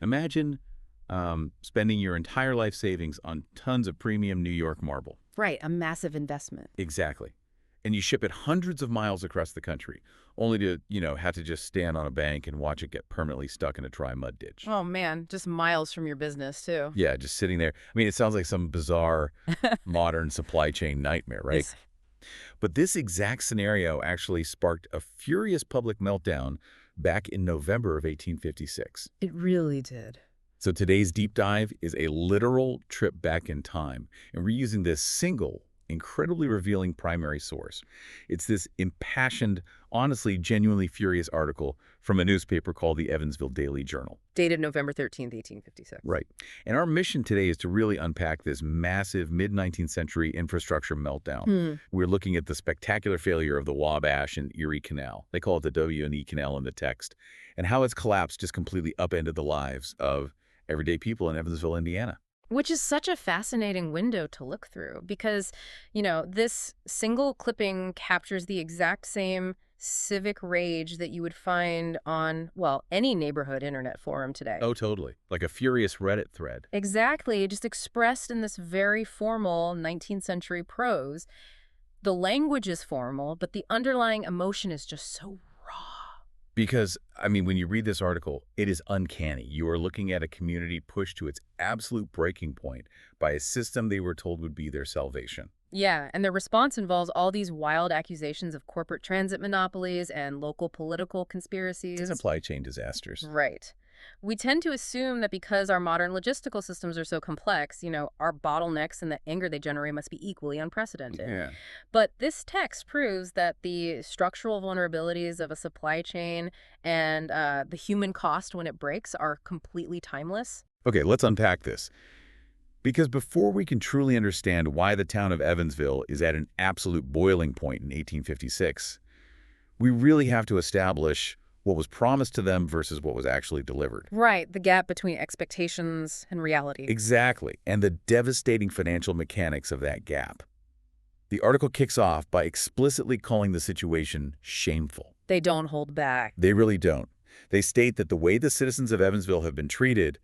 Imagine spending your entire life savings on tons of premium New York marble. Right, a massive investment. Exactly. And you ship it hundreds of miles across the country, only to, have to just stand on a bank and watch it get permanently stuck in a dry mud ditch. Oh man, just miles from your business too. Yeah, just sitting there. I mean, it sounds like some bizarre modern supply chain nightmare, right? Yes. But this exact scenario actually sparked a furious public meltdown back in November of 1856. It really did. So today's deep dive is a literal trip back in time, and we're using this single, incredibly revealing primary source. It's this impassioned, honestly, genuinely furious article from a newspaper called the Evansville Daily Journal. Dated November 13th, 1856. Right. And our mission today is to really unpack this massive mid-19th century infrastructure meltdown. We're looking at the spectacular failure of the Wabash and Erie Canal. They call it the W&E Canal in the text. And how its collapse just completely upended the lives of everyday people in Evansville, Indiana. Which is such a fascinating window to look through because, this single clipping captures the exact same civic rage that you would find on, well, any neighborhood internet forum today. Oh, totally. Like a furious Reddit thread. Exactly, just expressed in this very formal 19th century prose. The language is formal, but the underlying emotion is just so raw. Because, when you read this article, it is uncanny. You are looking at a community pushed to its absolute breaking point by a system they were told would be their salvation. Yeah, and their response involves all these wild accusations of corporate transit monopolies and local political conspiracies. Supply chain disasters. Right. We tend to assume that because our modern logistical systems are so complex, our bottlenecks and the anger they generate must be equally unprecedented. Yeah. But this text proves that the structural vulnerabilities of a supply chain and the human cost when it breaks are completely timeless. Okay, let's unpack this. Because before we can truly understand why the town of Evansville is at an absolute boiling point in 1856, we really have to establish what was promised to them versus what was actually delivered. Right, the gap between expectations and reality. Exactly, and the devastating financial mechanics of that gap. The article kicks off by explicitly calling the situation shameful. They don't hold back. They really don't. They state that the way the citizens of Evansville have been treated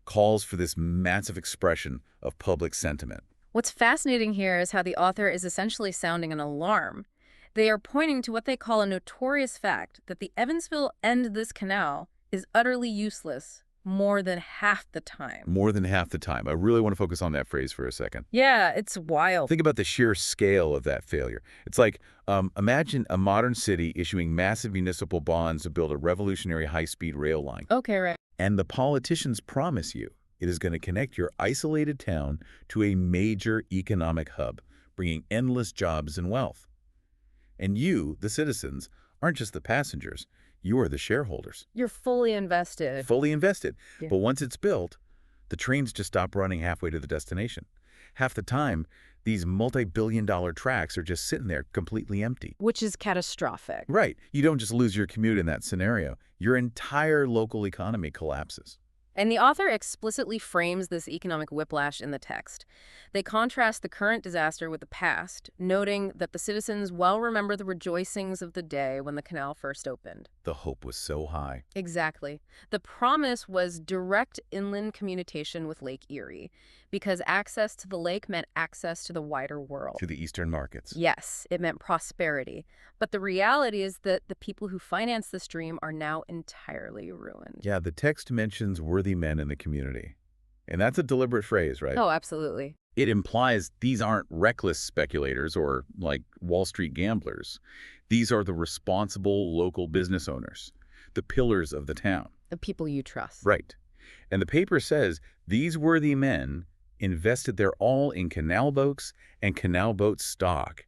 calls for this massive expression of public sentiment. What's fascinating here is how the author is essentially sounding an alarm. They are pointing to what they call a notorious fact that the Evansville end this canal is utterly useless more than half the time. More than half the time. I really want to focus on that phrase for a second. Yeah, it's wild. Think about the sheer scale of that failure. It's like, imagine a modern city issuing massive municipal bonds to build a revolutionary high-speed rail line. Okay, right. And the politicians promise you it is going to connect your isolated town to a major economic hub, bringing endless jobs and wealth. And you, the citizens, aren't just the passengers. You are the shareholders. You're fully invested. Fully invested. Yeah. But once it's built, the trains just stop running halfway to the destination. Half the time, these multi-billion-dollar tracks are just sitting there completely empty. Which is catastrophic. Right. You don't just lose your commute in that scenario. Your entire local economy collapses. And the author explicitly frames this economic whiplash in the text. They contrast the current disaster with the past, noting that the citizens well remember the rejoicings of the day when the canal first opened. The hope was so high. Exactly. The promise was direct inland communication with Lake Erie, because access to the lake meant access to the wider world. To the eastern markets. Yes, it meant prosperity. But the reality is that the people who finance the stream are now entirely ruined. Yeah, the text mentions worthy men in the community. And that's a deliberate phrase, right? Oh, absolutely. It implies these aren't reckless speculators or, like, Wall Street gamblers. These are the responsible local business owners, the pillars of the town. The people you trust. Right. And the paper says these worthy men invested their all in canal boats and canal boat stock.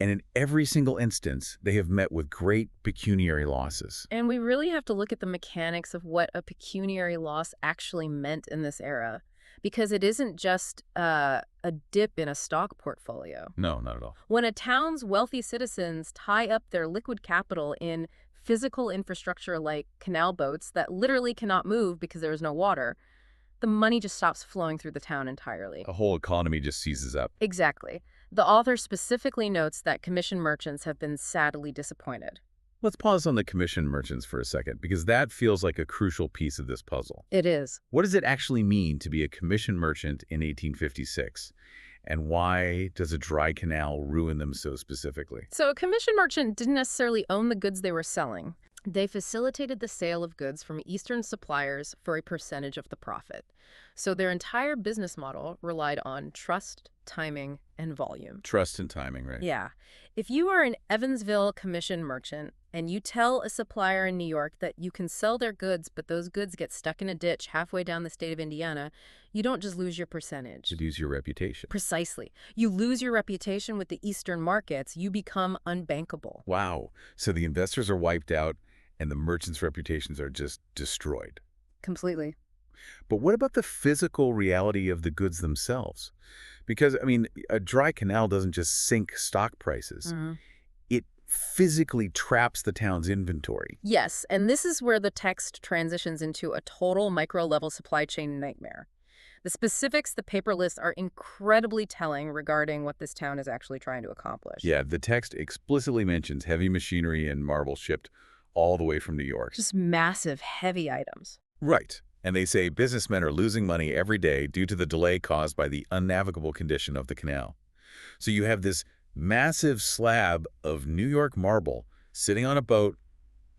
And in every single instance, they have met with great pecuniary losses. And we really have to look at the mechanics of what a pecuniary loss actually meant in this era, because it isn't just a dip in a stock portfolio. No, not at all. When a town's wealthy citizens tie up their liquid capital in physical infrastructure like canal boats that literally cannot move because there is no water, the money just stops flowing through the town entirely. A whole economy just seizes up. Exactly. The author specifically notes that commission merchants have been sadly disappointed. Let's pause on the commission merchants for a second, because that feels like a crucial piece of this puzzle. It is. What does it actually mean to be a commission merchant in 1856? And why does a dry canal ruin them so specifically? So a commission merchant didn't necessarily own the goods they were selling. They facilitated the sale of goods from Eastern suppliers for a percentage of the profit. So their entire business model relied on trust, timing, and volume. Trust and timing, right? Yeah. If you are an Evansville commission merchant and you tell a supplier in New York that you can sell their goods, but those goods get stuck in a ditch halfway down the state of Indiana, you don't just lose your percentage. You lose your reputation. Precisely. You lose your reputation with the Eastern markets. You become unbankable. Wow. So the investors are wiped out and the merchants' reputations are just destroyed. Completely. But what about the physical reality of the goods themselves? Because, I mean, a dry canal doesn't just sink stock prices. It physically traps the town's inventory. Yes, and this is where the text transitions into a total micro-level supply chain nightmare. The specifics, the paper lists, are incredibly telling regarding what this town is actually trying to accomplish. Yeah, the text explicitly mentions heavy machinery and marble shipped all the way from New York. Just massive, heavy items. Right. And they say businessmen are losing money every day due to the delay caused by the unnavigable condition of the canal. So you have this massive slab of New York marble sitting on a boat,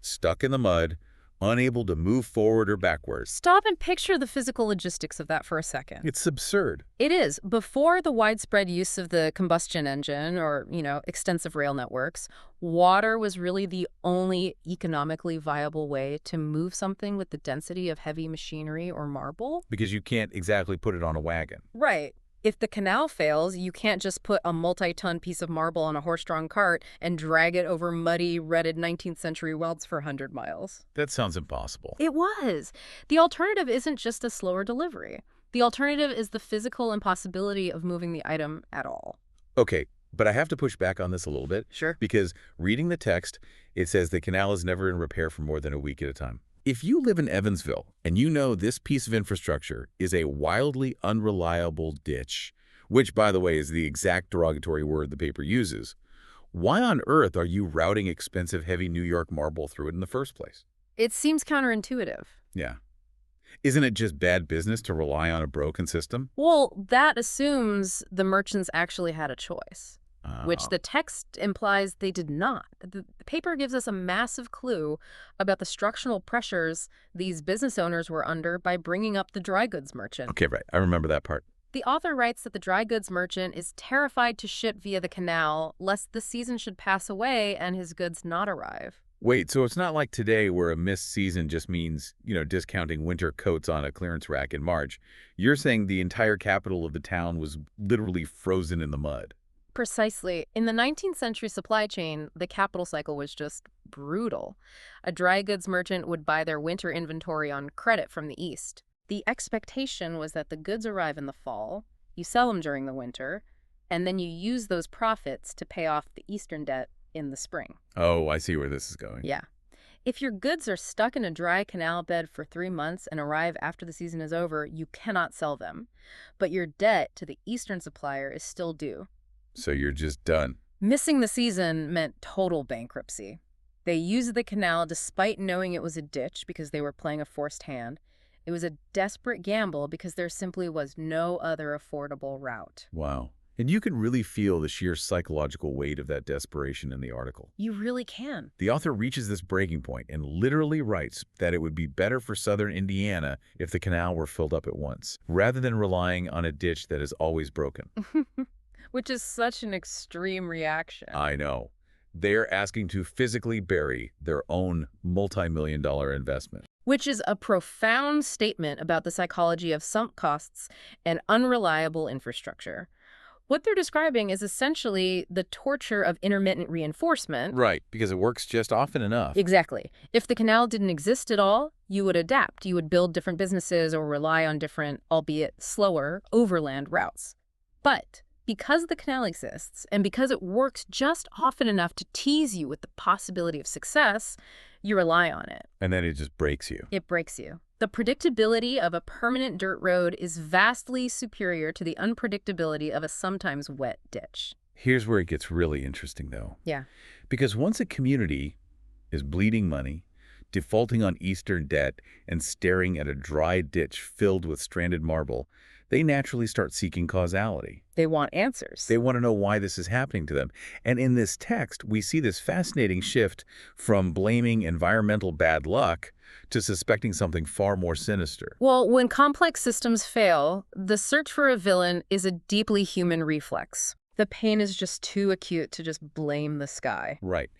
stuck in the mud, unable to move forward or backwards. Stop and picture the physical logistics of that for a second. It's absurd. It is. Before the widespread use of the combustion engine or, extensive rail networks, water was really the only economically viable way to move something with the density of heavy machinery or marble. Because you can't exactly put it on a wagon. Right. If the canal fails, you can't just put a multi-ton piece of marble on a horse-drawn cart and drag it over muddy, rutted 19th century welds for 100 miles. That sounds impossible. It was. The alternative isn't just a slower delivery. The alternative is the physical impossibility of moving the item at all. Okay, but I have to push back on this a little bit. Sure. Because reading the text, it says the canal is never in repair for more than a week at a time. If you live in Evansville and you know this piece of infrastructure is a wildly unreliable ditch, which, by the way, is the exact derogatory word the paper uses, why on earth are you routing expensive, heavy New York marble through it in the first place? It seems counterintuitive. Yeah. Isn't it just bad business to rely on a broken system? Well, that assumes the merchants actually had a choice, which the text implies they did not. The paper gives us a massive clue about the structural pressures these business owners were under by bringing up the dry goods merchant. Okay, right. I remember that part. The author writes that the dry goods merchant is terrified to ship via the canal lest the season should pass away and his goods not arrive. Wait, so it's not like today where a missed season just means, discounting winter coats on a clearance rack in March. You're saying the entire capital of the town was literally frozen in the mud. Precisely. In the 19th century supply chain, the capital cycle was just brutal. A dry goods merchant would buy their winter inventory on credit from the East. The expectation was that the goods arrive in the fall, you sell them during the winter, and then you use those profits to pay off the Eastern debt in the spring. Oh, I see where this is going. Yeah. If your goods are stuck in a dry canal bed for 3 months and arrive after the season is over, you cannot sell them. But your debt to the Eastern supplier is still due. So you're just done. Missing the season meant total bankruptcy. They used the canal despite knowing it was a ditch because they were playing a forced hand. It was a desperate gamble because there simply was no other affordable route. Wow. And you can really feel the sheer psychological weight of that desperation in the article. You really can. The author reaches this breaking point and literally writes that it would be better for southern Indiana if the canal were filled up at once, rather than relying on a ditch that is always broken. Which is such an extreme reaction. I know. They're asking to physically bury their own multi-million-dollar investment. Which is a profound statement about the psychology of sunk costs and unreliable infrastructure. What they're describing is essentially the torture of intermittent reinforcement. Right, because it works just often enough. Exactly. If the canal didn't exist at all, you would adapt. You would build different businesses or rely on different, albeit slower, overland routes. But because the canal exists, and because it works just often enough to tease you with the possibility of success, you rely on it. And then it just breaks you. It breaks you. The predictability of a permanent dirt road is vastly superior to the unpredictability of a sometimes wet ditch. Here's where it gets really interesting, though. Yeah. Because once a community is bleeding money, defaulting on Eastern debt, and staring at a dry ditch filled with stranded marble, they naturally start seeking causality. They want answers. They want to know why this is happening to them. And in this text, we see this fascinating shift from blaming environmental bad luck to suspecting something far more sinister. Well, when complex systems fail, the search for a villain is a deeply human reflex. The pain is just too acute to just blame the sky. Right.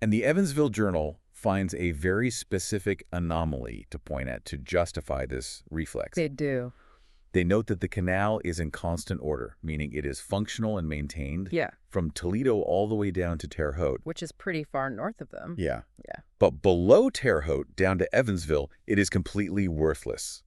And the Evansville Journal finds a very specific anomaly to point at to justify this reflex. They do. They note that the canal is in constant order, meaning it is functional and maintained Yeah. from Toledo all the way down to Terre Haute. Which is pretty far north of them. Yeah. Yeah. But below Terre Haute, down to Evansville, it is completely worthless.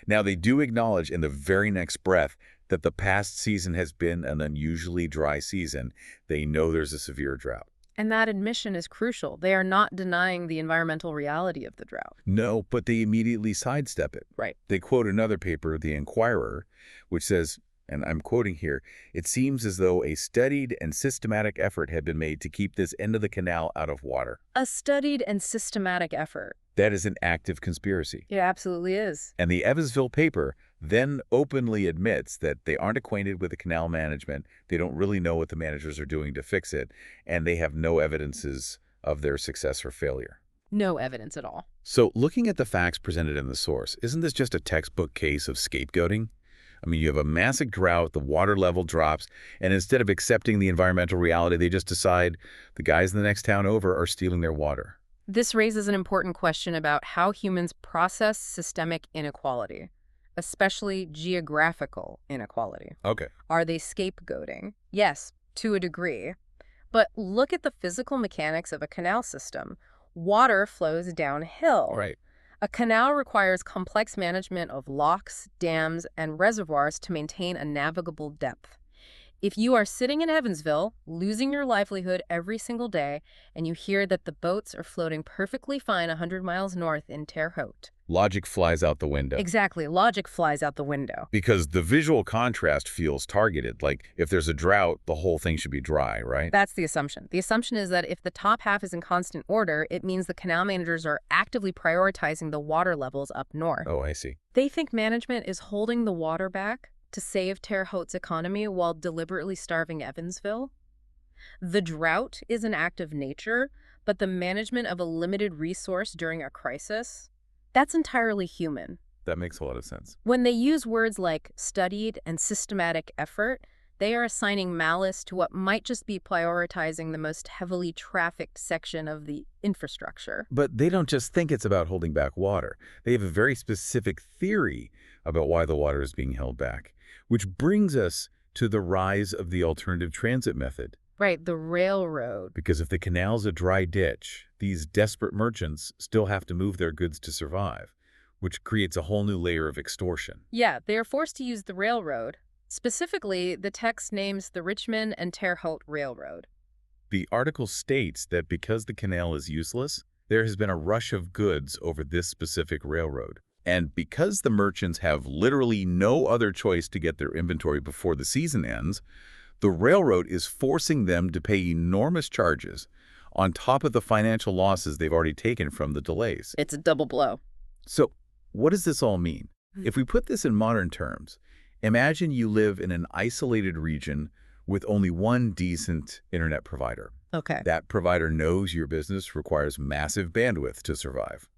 Now, they do acknowledge in the very next breath that the past season has been an unusually dry season. They know there's a severe drought. And that admission is crucial. They are not denying the environmental reality of the drought. No, but they immediately sidestep it. Right. They quote another paper, The Inquirer, which says, and I'm quoting here, "It seems as though a studied and systematic effort had been made to keep this end of the canal out of water." A studied and systematic effort. That is an active conspiracy. It absolutely is. And the Evansville paper then openly admits that they aren't acquainted with the canal management, they don't really know what the managers are doing to fix it, and they have no evidences of their success or failure. No evidence at all. So looking at the facts presented in the source, isn't this just a textbook case of scapegoating? I mean, you have a massive drought, the water level drops, and instead of accepting the environmental reality, they just decide the guys in the next town over are stealing their water. This raises an important question about how humans process systemic inequality, especially geographical inequality. Okay. Are they scapegoating? Yes, to a degree. But look at the physical mechanics of a canal system. Water flows downhill. Right. A canal requires complex management of locks, dams, and reservoirs to maintain a navigable depth. If you are sitting in Evansville, losing your livelihood every single day, and you hear that the boats are floating perfectly fine 100 miles north in Terre Haute. Logic flies out the window. Exactly. Logic flies out the window. Because the visual contrast feels targeted. Like, if there's a drought, the whole thing should be dry, right? That's the assumption. The assumption is that if the top half is in constant order, it means the canal managers are actively prioritizing the water levels up north. Oh, I see. They think management is holding the water back to save Terre Haute's economy while deliberately starving Evansville. The drought is an act of nature, but the management of a limited resource during a crisis, that's entirely human. That makes a lot of sense. When they use words like studied and systematic effort, they are assigning malice to what might just be prioritizing the most heavily trafficked section of the infrastructure. But they don't just think it's about holding back water. They have a very specific theory about why the water is being held back, which brings us to the rise of the alternative transit method. Right, the railroad. Because if the canal's a dry ditch, these desperate merchants still have to move their goods to survive, which creates a whole new layer of extortion. Yeah, they are forced to use the railroad. Specifically, the text names the Richmond and Terre Haute Railroad. The article states that because the canal is useless, there has been a rush of goods over this specific railroad. And because the merchants have literally no other choice to get their inventory before the season ends, the railroad is forcing them to pay enormous charges on top of the financial losses they've already taken from the delays. It's a double blow. So what does this all mean? If we put this in modern terms, imagine you live in an isolated region with only one decent internet provider. Okay. That provider knows your business requires massive bandwidth to survive.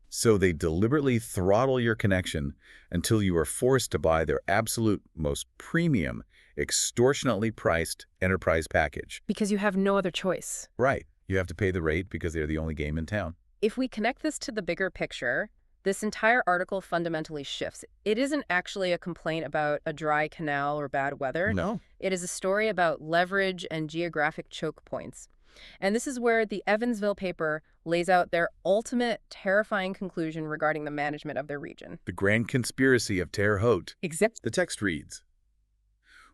So they deliberately throttle your connection until you are forced to buy their absolute most premium, extortionately priced enterprise package. Because you have no other choice. Right. You have to pay the rate because they're the only game in town. If we connect this to the bigger picture, this entire article fundamentally shifts. It isn't actually a complaint about a dry canal or bad weather. No. It is a story about leverage and geographic choke points. And this is where the Evansville paper lays out their ultimate terrifying conclusion regarding the management of their region. The grand conspiracy of Terre Haute. Except The text reads,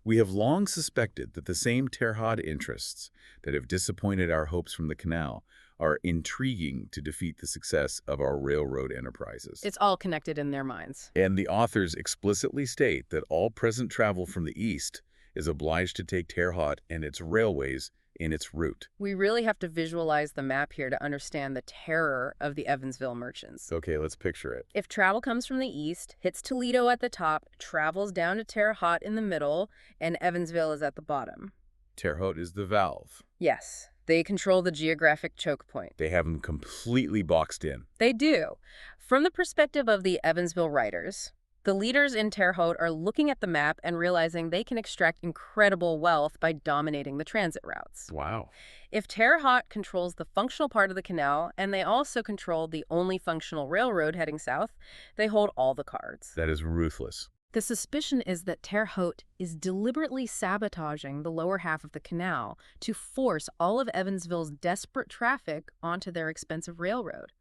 "We have long suspected that the same Terre Haute interests that have disappointed our hopes from the canal are intriguing to defeat the success of our railroad enterprises." it's all connected in their minds. And the authors explicitly state that all present travel from the east is obliged to take Terre Haute and its railways in its route. We really have to visualize the map here to understand the terror of the Evansville merchants. Okay, let's picture it. If travel comes from the east, hits Toledo at the top, travels down to Terre Haute in the middle, and Evansville is at the bottom. Terre Haute is the valve. Yes, they control the geographic choke point. They have them completely boxed in. They do. From the perspective of the Evansville writers, the leaders in Terre Haute are looking at the map and realizing they can extract incredible wealth by dominating the transit routes. Wow. If Terre Haute controls the functional part of the canal, and they also control the only functional railroad heading south, they hold all the cards. That is ruthless. The suspicion is that Terre Haute is deliberately sabotaging the lower half of the canal to force all of Evansville's desperate traffic onto their expensive railroad.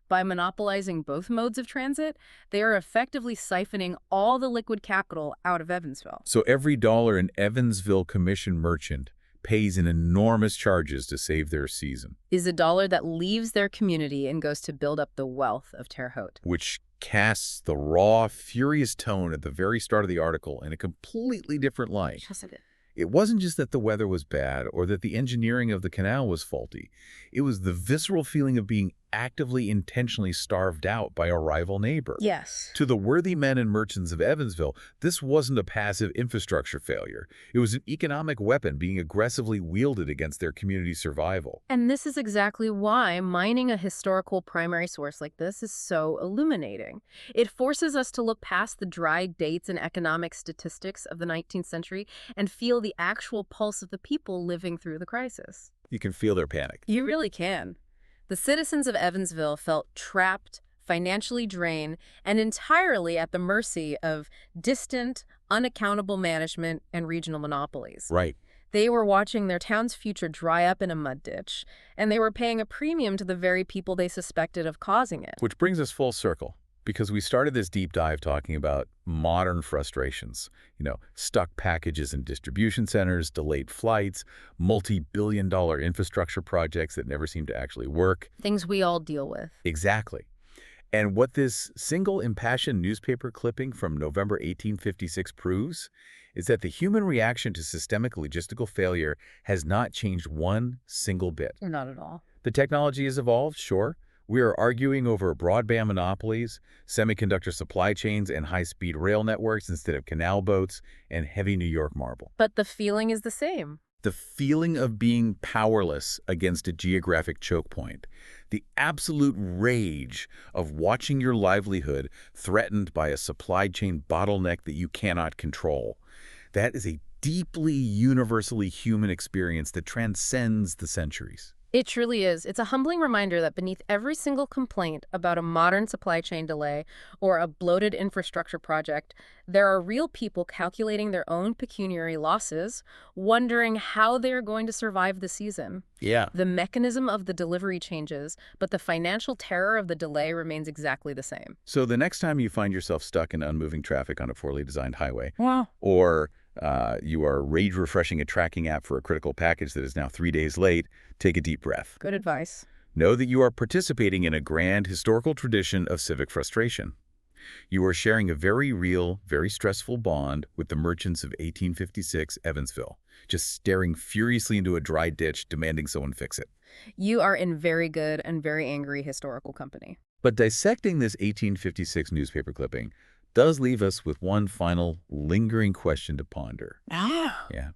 By monopolizing both modes of transit, they are effectively siphoning all the liquid capital out of Evansville. So every dollar an Evansville commission merchant pays in enormous charges to save their season, Is a dollar that leaves their community and goes to build up the wealth of Terre Haute. which casts the raw, furious tone at the very start of the article in a completely different light. It wasn't just that the weather was bad or that the engineering of the canal was faulty. It was the visceral feeling of being actively, intentionally starved out by a rival neighbor. Yes. To the worthy men and merchants of Evansville, this wasn't a passive infrastructure failure. It was an economic weapon being aggressively wielded against their community's survival. And this is exactly why mining a historical primary source like this is so illuminating. It forces us to look past the dry dates and economic statistics of the 19th century and feel the actual pulse of the people living through the crisis. You can feel their panic. You really can. The citizens of Evansville felt trapped, financially drained, and entirely at the mercy of distant, unaccountable management and regional monopolies. Right. They were watching their town's future dry up in a mud ditch, and they were paying a premium to the very people they suspected of causing it. Which brings us full circle, because we started this deep dive talking about modern frustrations. Stuck packages in distribution centers, delayed flights, multi-billion-dollar infrastructure projects that never seem to actually work. Things we all deal with. Exactly. And what this single impassioned newspaper clipping from November 1856 proves is that the human reaction to systemic logistical failure has not changed one single bit. Not at all. The technology has evolved, sure. We are arguing over broadband monopolies, semiconductor supply chains, and high-speed rail networks instead of canal boats and heavy New York marble. But the feeling is the same. The feeling of being powerless against a geographic choke point. The absolute rage of watching your livelihood threatened by a supply chain bottleneck that you cannot control. That is a deeply universally human experience that transcends the centuries. It truly is. It's a humbling reminder that beneath every single complaint about a modern supply chain delay or a bloated infrastructure project, there are real people calculating their own pecuniary losses, wondering how they are going to survive the season. Yeah. The mechanism of the delivery changes, but the financial terror of the delay remains exactly the same. So the next time you find yourself stuck in unmoving traffic on a poorly designed highway, Wow. or you are rage refreshing a tracking app for a critical package that is now 3 days late, take a deep breath. Good advice. Know that you are participating in a grand historical tradition of civic frustration. You are sharing a very real, very stressful bond with the merchants of 1856 Evansville, just staring furiously into a dry ditch demanding someone fix it. You are in very good and very angry historical company. But dissecting this 1856 newspaper clipping does leave us with one final lingering question to ponder. Yeah.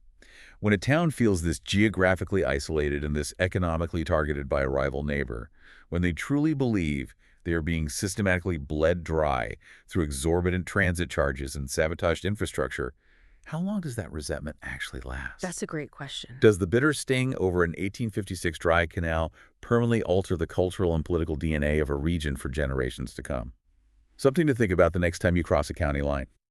When a town feels this geographically isolated and this economically targeted by a rival neighbor, when they truly believe they are being systematically bled dry through exorbitant transit charges and sabotaged infrastructure, how long does that resentment actually last? That's a great question. Does the bitter sting over an 1856 dry canal permanently alter the cultural and political DNA of a region for generations to come? Something to think about the next time you cross a county line.